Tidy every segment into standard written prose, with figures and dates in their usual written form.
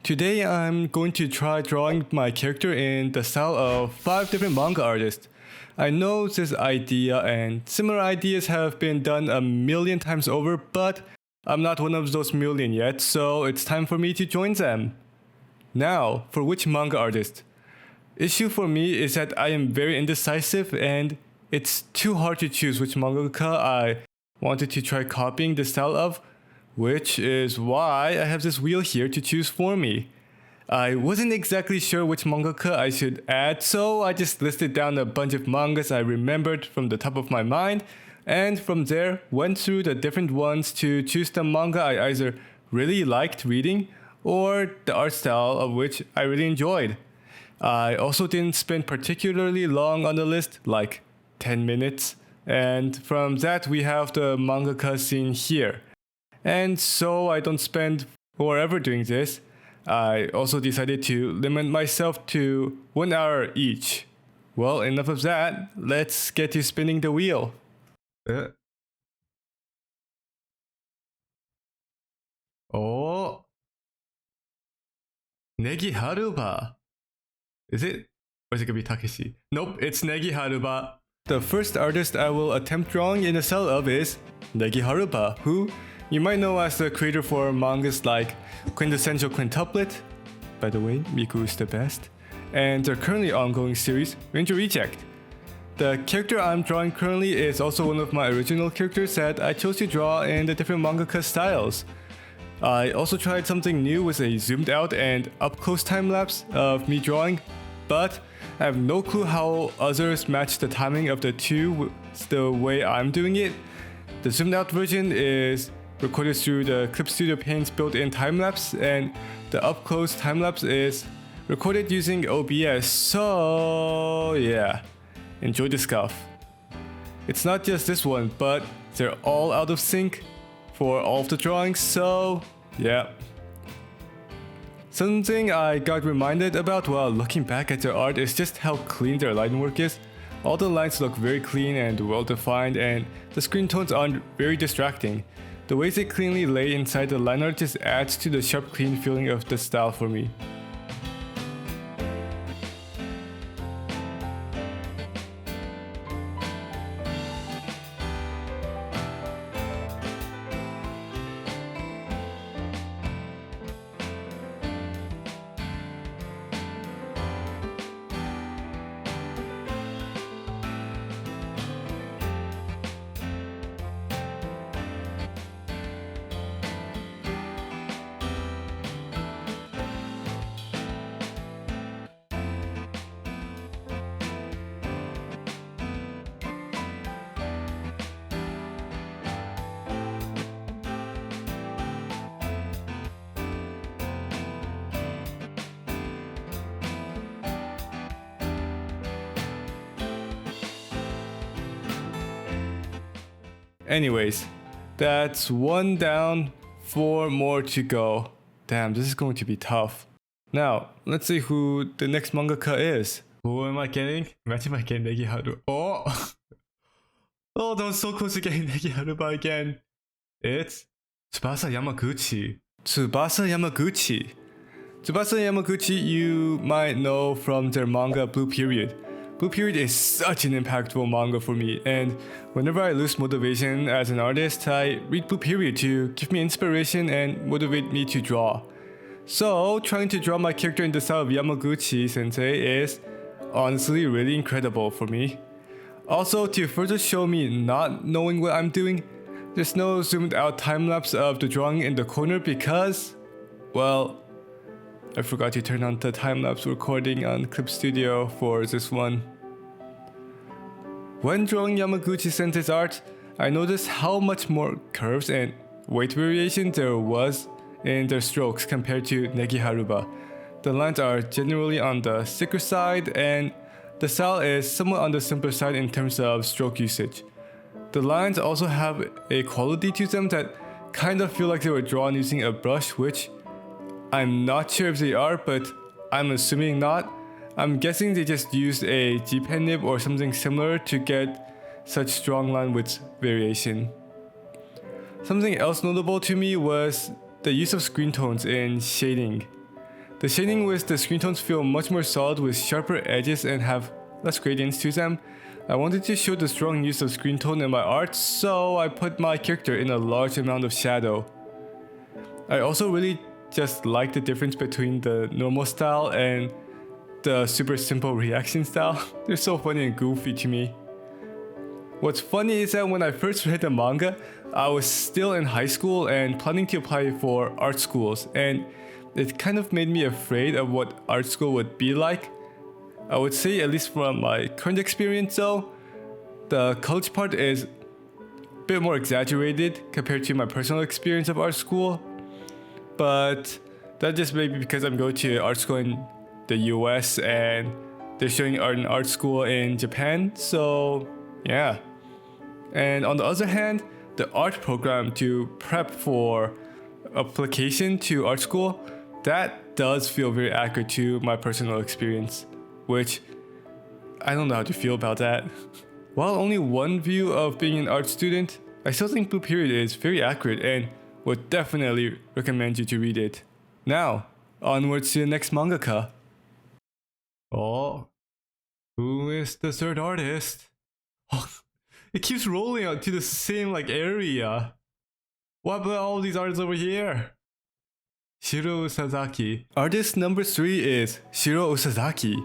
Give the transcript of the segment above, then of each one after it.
Today I'm going to try drawing my character in the style of 5 different manga artists. I know this idea and similar ideas have been done a million times over, but I'm not one of those million yet, so it's time for me to join them. Now, for which manga artist? Issue for me is that I am very indecisive and it's too hard to choose which mangaka I wanted to try copying the style of, which is why I have this wheel here to choose for me. I wasn't exactly sure which mangaka I should add, so I just listed down a bunch of mangas I remembered from the top of my mind, and from there went through the different ones to choose the manga I either really liked reading or the art style of which I really enjoyed. I also didn't spend particularly long on the list, like 10 minutes, and from that we have the mangaka seen here. And so I don't spend forever doing this. I also decided to limit myself to 1 hour each. Well, enough of that. Let's get to spinning the wheel. Oh, Negi Haruba. Is it? Or is it gonna be Takeshi? Nope, it's Negi Haruba. The first artist I will attempt drawing in the style of is Negi Haruba, who you might know as the creator for mangas like Quintessential Quintuplet, by the way, Miku is the best, and their currently ongoing series, Ranger Reject. The character I'm drawing currently is also one of my original characters that I chose to draw in the different mangaka styles. I also tried something new with a zoomed out and up close time lapse of me drawing, but I have no clue how others match the timing of the two the way I'm doing it. The zoomed out version is recorded through the Clip Studio Paint's built-in time-lapse, and the up-close time-lapse is recorded using OBS, so yeah, enjoy the scuff. It's not just this one, but they're all out of sync for all of the drawings, so yeah. Something I got reminded about while looking back at their art is just how clean their line work is. All the lines look very clean and well-defined, and the screen tones aren't very distracting. The ways they cleanly lay inside the line art just adds to the sharp, clean feeling of the style for me. Anyways, that's 1 down, 4 more to go. Damn, this is going to be tough. Now, let's see who the next mangaka is. Who am I getting? Imagine I get Negi Haru. Oh! Oh, that was so close to getting Negi Haruba again. It's Tsubasa Yamaguchi. Tsubasa Yamaguchi. Tsubasa Yamaguchi you might know from their manga Blue Period. Blue Period is such an impactful manga for me, and whenever I lose motivation as an artist, I read Blue Period to give me inspiration and motivate me to draw. So, trying to draw my character in the style of Yamaguchi-sensei is honestly really incredible for me. Also, to further show me not knowing what I'm doing, there's no zoomed out time-lapse of the drawing in the corner because, well, I forgot to turn on the time-lapse recording on Clip Studio for this one. When drawing Yamaguchi-sensei's art, I noticed how much more curves and weight variation there was in their strokes compared to Negi Haruba. The lines are generally on the thicker side, and the style is somewhat on the simpler side in terms of stroke usage. The lines also have a quality to them that kind of feel like they were drawn using a brush, which I'm not sure if they are, but I'm assuming not. I'm guessing they just used a G-pen nib or something similar to get such strong line width variation. Something else notable to me was the use of screen tones in shading. The shading with the screen tones feel much more solid with sharper edges and have less gradients to them. I wanted to show the strong use of screen tone in my art, so I put my character in a large amount of shadow. I also really just like the difference between the normal style and the super simple reaction style. They're so funny and goofy to me. What's funny is that when I first read the manga, I was still in high school and planning to apply for art schools, and it kind of made me afraid of what art school would be like. I would say, at least from my current experience though, the college part is a bit more exaggerated compared to my personal experience of art school. But that just may be because I'm going to art school in the US and they're showing art in art school in Japan, so yeah. And on the other hand, the art program to prep for application to art school, that does feel very accurate to my personal experience, which I don't know how to feel about that. While only one view of being an art student, I still think Blue Period is very accurate and would definitely recommend you to read it. Now, onwards to the next mangaka. Oh, who is the third artist? Oh, it keeps rolling out to the same area. What about all these artists over here? Shiro Usazaki. Artist number 3 is Shiro Usazaki,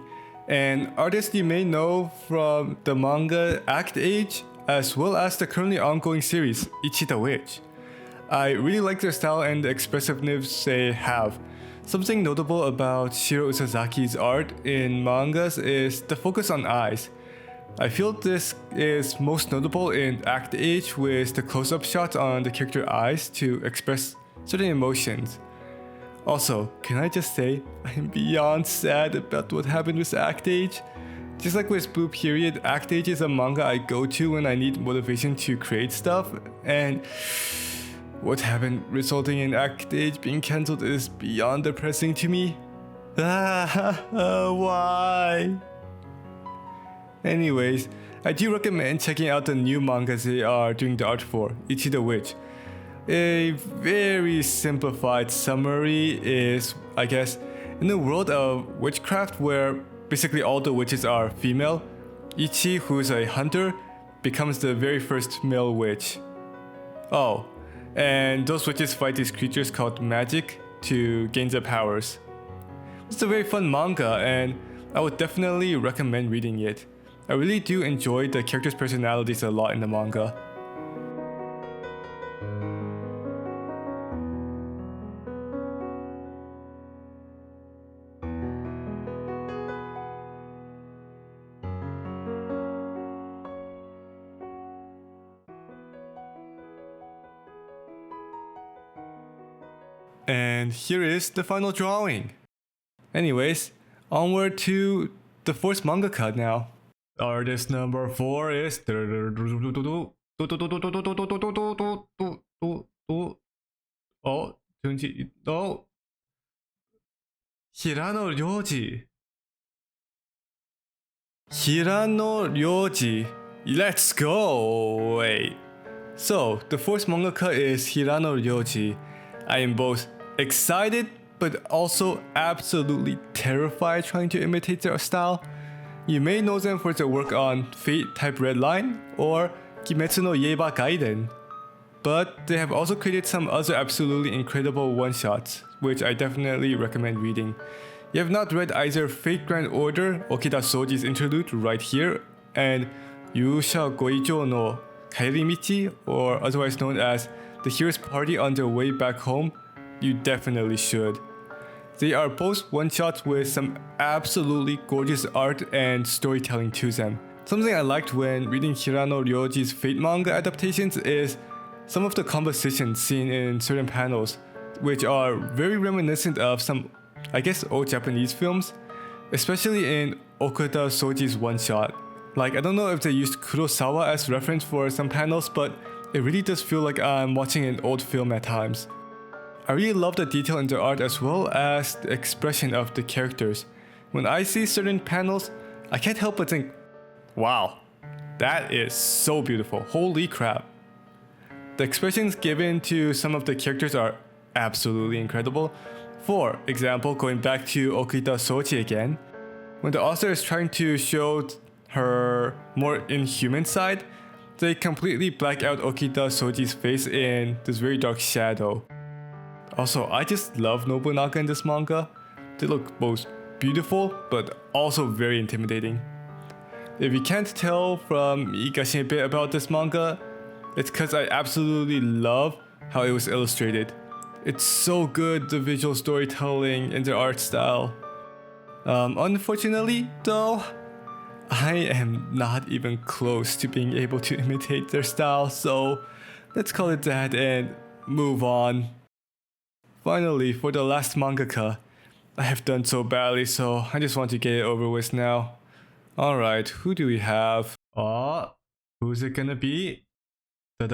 an artist you may know from the manga Act Age, as well as the currently ongoing series Ichi the Witch. I really like their style and the expressiveness they have. Something notable about Shiro Usazaki's art in mangas is the focus on eyes. I feel this is most notable in Act Age with the close-up shots on the character eyes to express certain emotions. Also, can I just say, I am beyond sad about what happened with Act Age. Just like with Blue Period, Act Age is a manga I go to when I need motivation to create stuff, and what happened resulting in Act Age being cancelled is beyond depressing to me. Why? Anyways, I do recommend checking out the new mangas they are doing the art for, Ichi the Witch. A very simplified summary is, I guess, in the world of witchcraft where basically all the witches are female, Ichi, who is a hunter, becomes the very first male witch. Oh, and those witches fight these creatures called magic to gain their powers. It's a very fun manga and I would definitely recommend reading it. I really do enjoy the characters' personalities a lot in the manga. And here is the final drawing. Anyways, onward to the fourth mangaka now. Artist number 4 is Hirano Ryoji. Hirano Ryoji. Let's go! Wait. So, the fourth mangaka is Hirano Ryoji. I am both excited but also absolutely terrified trying to imitate their style. You may know them for their work on Fate Type Red Line or Kimetsu no Yaiba Gaiden. But they have also created some other absolutely incredible one-shots, which I definitely recommend reading. You have not read either Fate Grand Order, Okida Soji's interlude right here, and Yusha Goijo no Kairimichi, or otherwise known as The Hero's Party on their way back home, you definitely should. They are both one-shots with some absolutely gorgeous art and storytelling to them. Something I liked when reading Hirano Ryoji's Fate manga adaptations is some of the compositions seen in certain panels, which are very reminiscent of some, I guess, old Japanese films, especially in Okada Soji's one-shot. I don't know if they used Kurosawa as reference for some panels, but it really does feel like I'm watching an old film at times. I really love the detail in their art as well as the expression of the characters. When I see certain panels, I can't help but think, wow, that is so beautiful, holy crap. The expressions given to some of the characters are absolutely incredible. For example, going back to Okita Sochi again, when the author is trying to show her more inhuman side, they completely black out Okita Soji's face in this very dark shadow. Also, I just love Nobunaga in this manga. They look both beautiful, but also very intimidating. If you can't tell from me gushing a bit about this manga, it's because I absolutely love how it was illustrated. It's so good, the visual storytelling and the art style. Unfortunately, though, I am not even close to being able to imitate their style, so let's call it that and move on. Finally, for the last mangaka, I have done so badly, so I just want to get it over with now. Alright, who do we have? Who's it gonna be? Oh,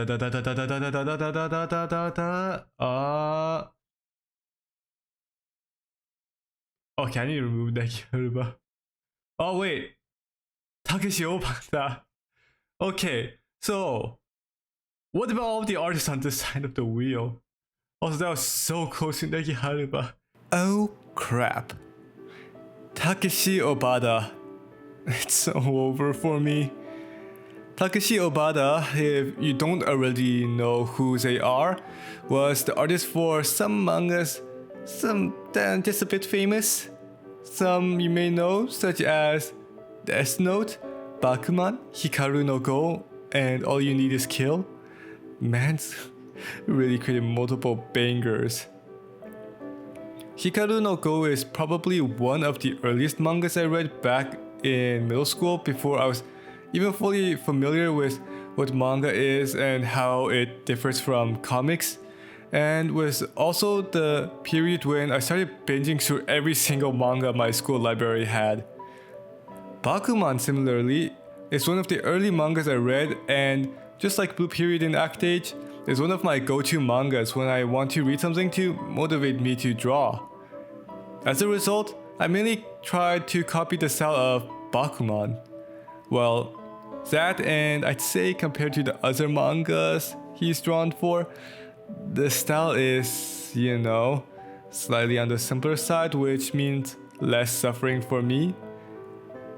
can you remove that? Oh wait, Takeshi Obata. Okay, so what about all the artists on this side of the wheel? Also, that was so close to Neki Haruba. Oh crap. Takeshi Obata. It's so over for me. Takeshi Obata, if you don't already know who they are, was the artist for some mangas, some that are just a bit famous. Some you may know, such as Death Note, Bakuman, Hikaru no Go, and All You Need Is Kill. Man's really created multiple bangers. Hikaru no Go is probably one of the earliest mangas I read back in middle school before I was even fully familiar with what manga is and how it differs from comics, and was also the period when I started binging through every single manga my school library had. Bakuman, similarly, is one of the early mangas I read, and just like Blue Period and Act Age, is one of my go-to mangas when I want to read something to motivate me to draw. As a result, I mainly tried to copy the style of Bakuman. Well, that, and I'd say compared to the other mangas he's drawn for, the style is, you know, slightly on the simpler side, which means less suffering for me.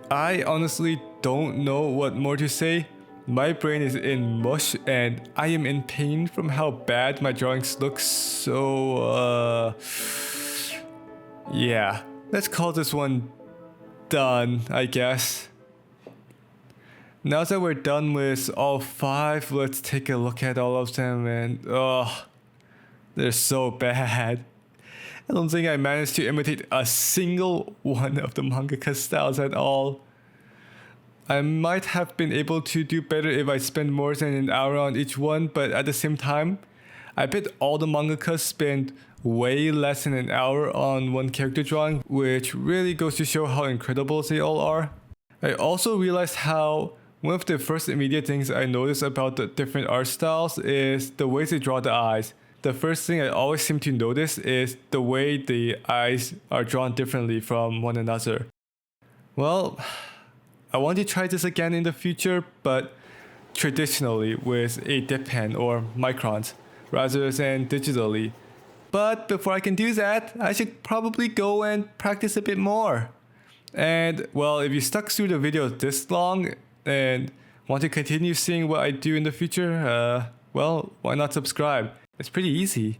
I honestly don't know what more to say. My brain is in mush and I am in pain from how bad my drawings look, so yeah, let's call this one done, I guess. Now that we're done with all 5, let's take a look at all of them, and they're so bad. I don't think I managed to imitate a single one of the mangaka's styles at all. I might have been able to do better if I spent more than an hour on each one, but at the same time, I bet all the mangakas spend way less than an hour on one character drawing, which really goes to show how incredible they all are. I also realized how one of the first immediate things I noticed about the different art styles is the way they draw the eyes. The first thing I always seem to notice is the way the eyes are drawn differently from one another. Well, I want to try this again in the future, but traditionally with a dip pen or microns rather than digitally. But before I can do that, I should probably go and practice a bit more. And well, if you stuck through the video this long and want to continue seeing what I do in the future, well, why not subscribe? It's pretty easy.